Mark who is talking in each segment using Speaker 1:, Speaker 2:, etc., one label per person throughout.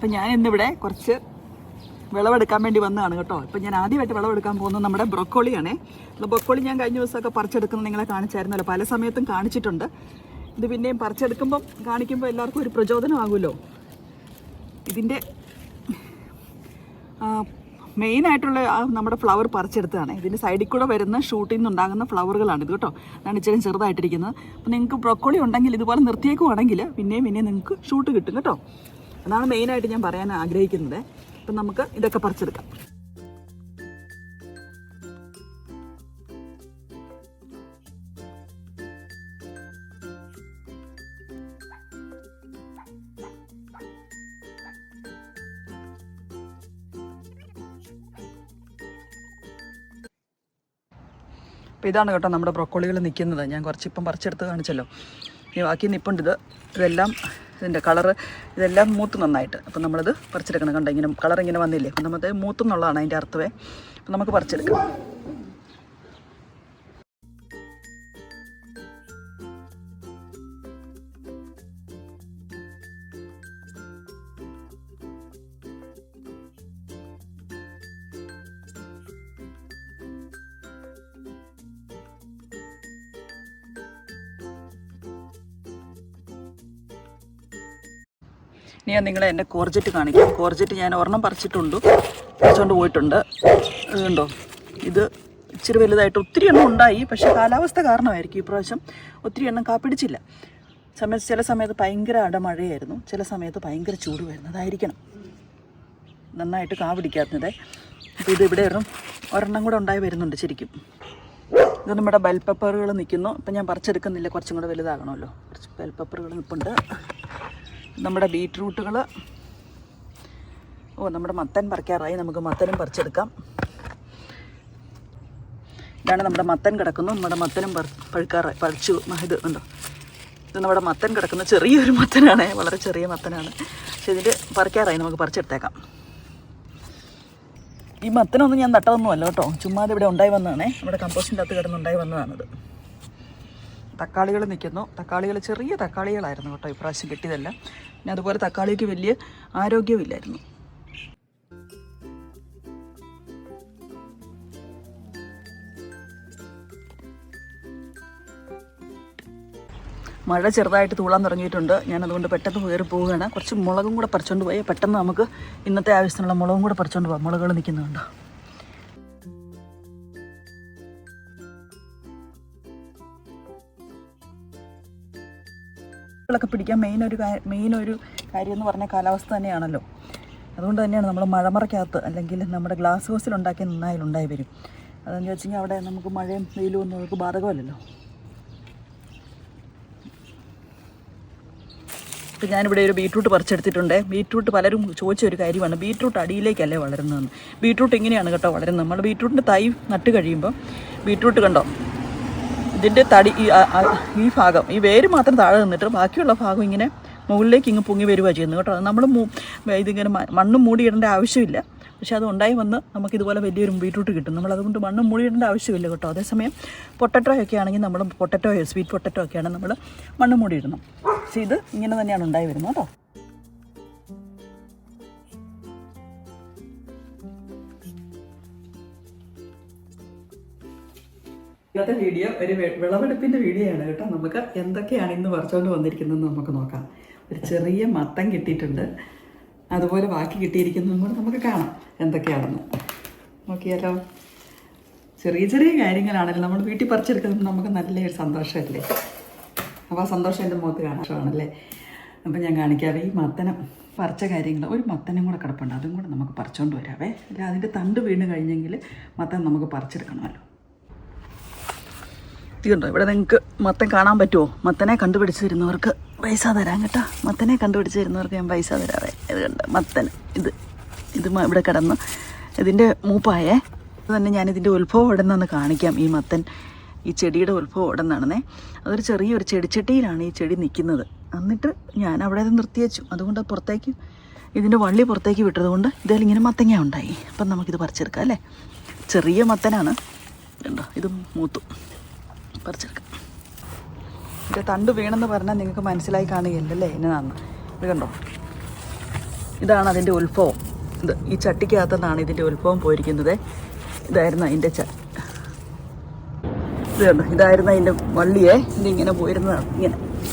Speaker 1: അപ്പം ഞാൻ ഇന്നിവിടെ കുറച്ച് വിളവെടുക്കാൻ വേണ്ടി വന്നതാണ് കേട്ടോ. ഇപ്പം ഞാൻ ആദ്യമായിട്ട് വിളവെടുക്കാൻ പോകുന്നത് നമ്മുടെ ബ്രൊക്കോളിയാണേ. ബ്രൊക്കോളി ഞാൻ കഴിഞ്ഞ ദിവസമൊക്കെ പറിച്ചെടുക്കുന്നത് നിങ്ങളെ കാണിച്ചായിരുന്നല്ലോ, പല സമയത്തും കാണിച്ചിട്ടുണ്ട്. ഇത് പിന്നെയും പറിച്ചെടുക്കുമ്പം കാണിക്കുമ്പോൾ എല്ലാവർക്കും ഒരു പ്രചോദനമാകുമല്ലോ. ഇതിൻ്റെ മെയിനായിട്ടുള്ള നമ്മുടെ ഫ്ലവർ പറിച്ചെടുത്തതാണ്. ഇതിൻ്റെ സൈഡിൽ കൂടെ വരുന്ന ഷൂട്ടിൽ നിന്നുണ്ടാകുന്ന ഫ്ലവറുകളാണിത് കേട്ടോ. അതാണ് ഇച്ചിരി ചെറുതായിട്ടിരിക്കുന്നത്. അപ്പോൾ നിങ്ങൾക്ക് ബ്രൊക്കോളി ഉണ്ടെങ്കിൽ ഇതുപോലെ നിർത്തിയേക്കുവാണെങ്കിൽ പിന്നെയും നിങ്ങൾക്ക് ഷൂട്ട് കിട്ടും കേട്ടോ. അതാണ് മെയിനായിട്ട് ഞാൻ പറയാൻ ആഗ്രഹിക്കുന്നത്. അപ്പം നമുക്ക് ഇതൊക്കെ പറിച്ചെടുക്കാം. അപ്പോൾ ഇതാണ് കേട്ടോ നമ്മുടെ ബ്രൊക്കോളികൾ നിൽക്കുന്നത്. ഞാൻ കുറച്ചിപ്പം പറിച്ചെടുത്ത് കാണിച്ചല്ലോ. ഈ ബാക്കി നിൽപ്പുണ്ട്. ഇതെല്ലാം ഇതിൻ്റെ കളറ് ഇതെല്ലാം മൂത്ത് നന്നായിട്ട്. അപ്പം നമ്മളിത് പറിച്ചെടുക്കണം. കണ്ടോ ഇങ്ങനെ കളർ ഇങ്ങനെ വന്നില്ലേ. അപ്പം നമ്മൾ മൂത്തെന്നുള്ളതാണ് അതിൻ്റെ അർത്ഥമേ. അപ്പം നമുക്ക് പറിച്ചെടുക്കാം. ഇനി ഞാൻ നിങ്ങളെ എൻ്റെ കോർജറ്റ് കാണിക്കാം. കോർജറ്റ് ഞാൻ ഒരെണ്ണം പറിച്ചുകൊണ്ട് പോയിട്ടുണ്ട്. അതുകൊണ്ടോ ഇത് ഇച്ചിരി വലുതായിട്ട് ഒത്തിരി എണ്ണം ഉണ്ടായി. പക്ഷേ കാലാവസ്ഥ കാരണമായിരിക്കും ഇപ്രാവശ്യം ഒത്തിരി എണ്ണം കാപ്പിടിച്ചില്ല. ചില സമയത്ത് ഭയങ്കര അടമഴയായിരുന്നു, ചില സമയത്ത് ഭയങ്കര ചൂടുമായിരുന്നു. അതായിരിക്കണം നന്നായിട്ട് കാപിടിക്കാത്തത്. അപ്പോൾ ഇത് ഇവിടെ ഒരെണ്ണം കൂടെ ഉണ്ടായി വരുന്നുണ്ട് ശരിക്കും. ഇത് നമ്മുടെ ബെൽ പെപ്പറുകൾ നിൽക്കുന്നു. ഇപ്പം ഞാൻ പറിച്ചെടുക്കുന്നില്ല, കുറച്ചും കൂടെ വലുതാകണമല്ലോ. കുറച്ച് ബെൽ പെപ്പറുകൾ നിൽപ്പുണ്ട്. നമ്മുടെ ബീറ്റ്റൂട്ടുകൾ. നമ്മുടെ മത്തൻ പറിക്കാറായി. നമുക്ക് മത്തനും പറിച്ചെടുക്കാം. ഇതാണ് നമ്മുടെ മത്തൻ കിടക്കുന്നു. നമ്മുടെ മത്തനും പറിച്ചു. ഇത് ഉണ്ടോ, ഇത് നമ്മുടെ മത്തൻ കിടക്കുന്ന ചെറിയൊരു മത്തനാണ്, വളരെ ചെറിയ മത്തനാണ്. പക്ഷെ ഇതിൽ പറിക്കാറായി. നമുക്ക് പറിച്ചെടുത്തേക്കാം. ഈ മത്തനൊന്നും ഞാൻ നട്ടതൊന്നുമല്ല കേട്ടോ, ചുമ്മാതെ ഇവിടെ ഉണ്ടായി വന്നതാണേ. നമ്മുടെ കമ്പോസ്റ്റിൻ്റെ അകത്ത് കിടന്നുണ്ടായി വന്നതാണിത്. തക്കാളികൾ നിൽക്കുന്നു. തക്കാളികൾ ചെറിയ തക്കാളികളായിരുന്നു കേട്ടോ ഇപ്രാവശ്യം കിട്ടിയതല്ല. പിന്നെ അതുപോലെ തക്കാളിക്ക് വലിയ ആരോഗ്യമില്ലായിരുന്നു. മഴ ചെറുതായിട്ട് തൂളാൻ തുടങ്ങിയിട്ടുണ്ട്. ഞാനതുകൊണ്ട് പെട്ടെന്ന് കയറി പോവുകയാണ്. കുറച്ച് മുളകും കൂടെ പറിച്ചുകൊണ്ട് പോയി പെട്ടെന്ന് നമുക്ക് ഇന്നത്തെ ആവശ്യത്തിനുള്ള മുളകും കൂടെ പറിച്ചുകൊണ്ട് പോകാം. മുളകുകൾ നിൽക്കുന്നുണ്ടോ. ൊക്കെ പിടിക്കാൻ മെയിൻ ഒരു കാര്യം എന്ന് പറഞ്ഞാൽ കാലാവസ്ഥ തന്നെയാണല്ലോ. അതുകൊണ്ട് തന്നെയാണ് നമ്മൾ മഴമറയ്ക്കകത്ത് അല്ലെങ്കിൽ നമ്മുടെ ഗ്ലാസ് ഹൗസിൽ ഉണ്ടാക്കി നന്നായി വരും. അതെന്ന് വെച്ച് കഴിഞ്ഞാൽ അവിടെ നമുക്ക് മഴയും വെയിലും ഒന്നും നമുക്ക് ബാധകമല്ലല്ലോ. ഇപ്പം ഞാനിവിടെ ഒരു ബീറ്റ്റൂട്ട് പറിച്ചെടുത്തിട്ടുണ്ട്. ബീറ്റ്റൂട്ട് പലരും ചോദിച്ചൊരു കാര്യമാണ്, ബീറ്റ്റൂട്ട് അടിയിലേക്കല്ലേ വളരുന്നതെന്ന്. ബീറ്റ്റൂട്ട് ഇങ്ങനെയാണ് കേട്ടോ വളരുന്നത്. നമ്മൾ ബീറ്റ്റൂട്ടിൻ്റെ തൈ നട്ട് കഴിയുമ്പോൾ ബീറ്റ്രൂട്ട് കണ്ടോ, ഇതിൻ്റെ തടി ഈ ഭാഗം, ഈ വേര് മാത്രം താഴെ നിന്നിട്ട് ബാക്കിയുള്ള ഭാഗം ഇങ്ങനെ മുകളിലേക്ക് ഇങ്ങ് പൊങ്ങി വരിക ചെയ്യുന്നു കേട്ടോ. അത് നമ്മൾ ഇതിങ്ങനെ മണ്ണ് മൂടിയിടേണ്ട ആവശ്യമില്ല. പക്ഷേ അത് ഉണ്ടായി വന്ന് നമുക്കിതുപോലെ വലിയൊരു ബീറ്റ്റൂട്ട് കിട്ടും. നമ്മളതുകൊണ്ട് മണ്ണ് മൂടിയിടേണ്ട ആവശ്യമില്ല കേട്ടോ. അതേസമയം പൊട്ടറ്റോ ഒക്കെ ആണെങ്കിൽ നമ്മൾ സ്വീറ്റ് പൊട്ടറ്റോ ഒക്കെ ആണെങ്കിൽ നമ്മൾ മണ്ണ് മൂടിയിടണം. പക്ഷേ ഇത് ഇങ്ങനെ തന്നെയാണ് ഉണ്ടായി വരുന്നത് കേട്ടോ. ഇന്നത്തെ വീഡിയോ ഒരു വിളവെടുപ്പിൻ്റെ വീഡിയോ ആണ് കേട്ടോ. നമുക്ക് എന്തൊക്കെയാണ് ഇന്ന് പറിച്ചുകൊണ്ട് വന്നിരിക്കുന്നതെന്ന് നമുക്ക് നോക്കാം. ഒരു ചെറിയ മത്തൻ കിട്ടിയിട്ടുണ്ട്. അതുപോലെ ബാക്കി കിട്ടിയിരിക്കുന്നതും കൂടെ നമുക്ക് കാണാം എന്തൊക്കെയാണെന്ന്. നോക്കിയാലോ. ചെറിയ കാര്യങ്ങളാണല്ലോ നമ്മൾ വീട്ടിൽ പറിച്ചെടുക്കുന്നത്. നമുക്ക് നല്ലൊരു സന്തോഷമല്ലേ. അപ്പോൾ ആ സന്തോഷം എൻ്റെ മുഖത്ത് കാണാനാണല്ലേ. അപ്പം ഞാൻ കാണിക്കാവേ. ഈ മത്തനം പറിച്ച കാര്യങ്ങൾ, ഒരു മത്തനും കൂടെ കിടപ്പുണ്ട്. അതും കൂടെ നമുക്ക് പറിച്ചുകൊണ്ട് വരാവേ. അല്ല അതിൻ്റെ തണ്ട് വീണ് കഴിഞ്ഞെങ്കിൽ മത്തൻ നമുക്ക് പറിച്ചെടുക്കണമല്ലോ. ഇതുണ്ടോ, ഇവിടെ നിങ്ങൾക്ക് മത്തൻ കാണാൻ പറ്റുമോ? മത്തനെ കണ്ടുപിടിച്ച് തരുന്നവർക്ക് പൈസ തരാം കേട്ടോ. മത്തനെ കണ്ടുപിടിച്ച് തരുന്നവർക്ക് ഞാൻ പൈസ തരാവേ. ഇത് കണ്ട മത്തൻ, ഇത് ഇവിടെ കിടന്ന് ഇതിൻ്റെ മൂപ്പായേ. അത് തന്നെ ഞാനിതിൻ്റെ ഉത്ഭവം എവിടെ നിന്നാന്ന് കാണിക്കാം. ഈ മത്തൻ, ഈ ചെടിയുടെ ഉത്ഭവം എവിടെ നിന്നാണെന്നേ. അതൊരു ചെറിയൊരു ചെടിച്ചട്ടിയിലാണ് ഈ ചെടി നിൽക്കുന്നത്. എന്നിട്ട് ഞാൻ അവിടെ അത് നിർത്തി വെച്ചു. അതുകൊണ്ട് പുറത്തേക്ക് ഇതിൻ്റെ വള്ളി പുറത്തേക്ക് വിട്ടതുകൊണ്ട് ഇതിലിങ്ങനെ മത്തങ്ങ ഉണ്ടായി. അപ്പം നമുക്കിത് പറിച്ചെടുക്കാം അല്ലേ. ചെറിയ മത്തനാണ്. കണ്ടോ, ഇത് മൂത്തു. പറിച്ചെടുക്കാം. ഇതിൻ്റെ തണ്ട് വീണെന്ന് പറഞ്ഞാൽ നിങ്ങൾക്ക് മനസ്സിലായി കാണുകയല്ലേ എന്നതാന്ന്. ഇത് കണ്ടോ, ഇതാണ് അതിൻ്റെ ഉത്ഭവം. ഇത് ഈ ചട്ടിക്കകത്തുനിന്നാണ് ഇതിൻ്റെ ഉത്ഭവം പോയിരിക്കുന്നത്. ഇതായിരുന്നു അതിൻ്റെ ഇത് കണ്ടോ, ഇതായിരുന്നു അതിൻ്റെ വള്ളിയെ. ഇതിങ്ങനെ പോയിരുന്നതാണ്,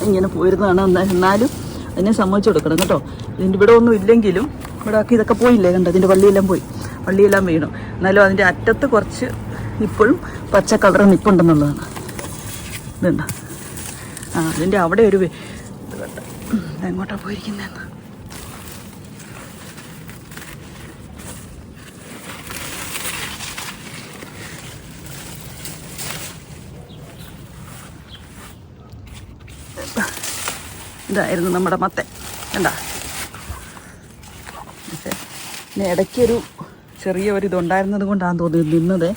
Speaker 1: ഇങ്ങനെ പോയിരുന്നതാണ്. എന്നാലും അതിനെ സമ്മതിച്ചു കൊടുക്കണം കേട്ടോ. ഇതിൻ്റെ ഇവിടെ ഒന്നും ഇല്ലെങ്കിലും ഇവിടെ ഒക്കെ ഇതൊക്കെ പോയില്ലേ, കണ്ടോ, ഇതിൻ്റെ വള്ളിയെല്ലാം വീണു. എന്നാലും അതിൻ്റെ അറ്റത്ത് കുറച്ച് ഇപ്പോഴും പച്ച കളർ നിൽപ്പുണ്ടെന്നുള്ളതാണ്. ഇതുണ്ടോ, അതിൻ്റെ അവിടെ ഒരു എങ്ങോട്ടാണ് പോയിരിക്കുന്നതെന്ന്. ഇതായിരുന്നു നമ്മുടെ മത്തൻ, കണ്ടാ. പിന്നെ ഇടയ്ക്കൊരു ചെറിയ ഒരു ഇതുണ്ടായിരുന്നത് കൊണ്ടാണെന്ന് തോന്നുന്നു നിന്നത്.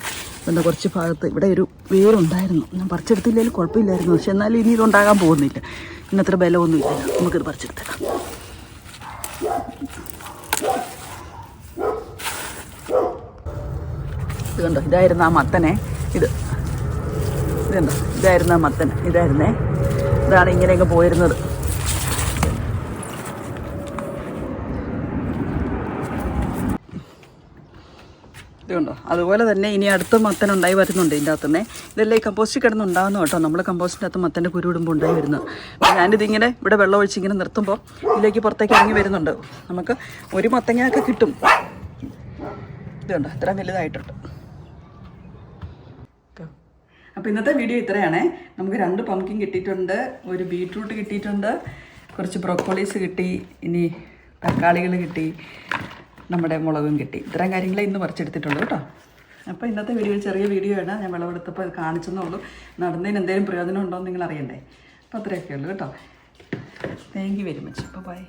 Speaker 1: എന്താ കുറച്ച് ഭാഗത്ത് ഇവിടെ ഒരു വേരുണ്ടായിരുന്നു. ഞാൻ പറിച്ചെടുത്തില്ലെങ്കിലും കുഴപ്പമില്ലായിരുന്നു. പക്ഷെ എന്നാലും ഇനി ഇതുണ്ടാകാൻ പോകുന്നില്ല. ഇന്നത്ര ബലമൊന്നുമില്ല. നമുക്കിത് പറിച്ചെടുത്തേക്കാം. ഇത് കണ്ടോ, ഇതായിരുന്നു ആ മത്തനെ. ഇതുണ്ടോ, ഇതായിരുന്നു ആ മത്തൻ. ഇതാണ് ഇങ്ങനെയൊക്കെ പോയിരുന്നത്. ഇതുണ്ടോ, അതുപോലെ തന്നെ ഇനി അടുത്ത മത്തൻ ഉണ്ടായി വരുന്നുണ്ട് ഇതിൻ്റെ അകത്ത് തന്നെ. ഇതെല്ലാം ഈ കമ്പോസ്റ്റിൽ കിടന്നുണ്ടാകുന്നു കേട്ടോ. നമ്മൾ കമ്പോസ്റ്റിൻ്റെ അകത്ത് മത്തൻ്റെ കുരു ഇടുമ്പോൾ ഉണ്ടായി വരുന്നത്. ഞാനിതിങ്ങനെ ഇവിടെ വെള്ളം ഒഴിച്ച് ഇങ്ങനെ നിർത്തുമ്പോൾ ഇതിലേക്ക് പുറത്തേക്ക് ഇറങ്ങി വരുന്നുണ്ട്. നമുക്ക് ഒരു മത്തങ്ങയൊക്കെ കിട്ടും. ഇതുണ്ടോ, ഇത്ര വലുതായിട്ടുണ്ട്. അപ്പോൾ ഇന്നത്തെ വീഡിയോ ഇത്രയാണേ. നമുക്ക് 2 പംകിൻ കിട്ടിയിട്ടുണ്ട്, ഒരു ബീട്രൂട്ട് കിട്ടിയിട്ടുണ്ട്, കുറച്ച് ബ്രോക്കോളീസ് കിട്ടി, ഇനി തക്കാളികൾ കിട്ടി, നമ്മുടെ മുളകും കിട്ടി. ഇത്രയും കാര്യങ്ങളെ ഇന്ന് പറിച്ചെടുത്തിട്ടുള്ളൂ കേട്ടോ. അപ്പോൾ ഇന്നത്തെ വീഡിയോ ചെറിയ വീഡിയോ ആണ്. ഞാൻ വിളവെടുത്തപ്പോൾ കാണിച്ചെന്നേ ഉള്ളൂ. നടന്നതിന് എന്തെങ്കിലും പ്രയോജനം ഉണ്ടോ എന്ന് നിങ്ങൾ അറിയണ്ടേ. അപ്പോൾ അത്രയൊക്കെ ഉള്ളൂ കേട്ടോ. Thank you very much. അപ്പോൾ ബൈ.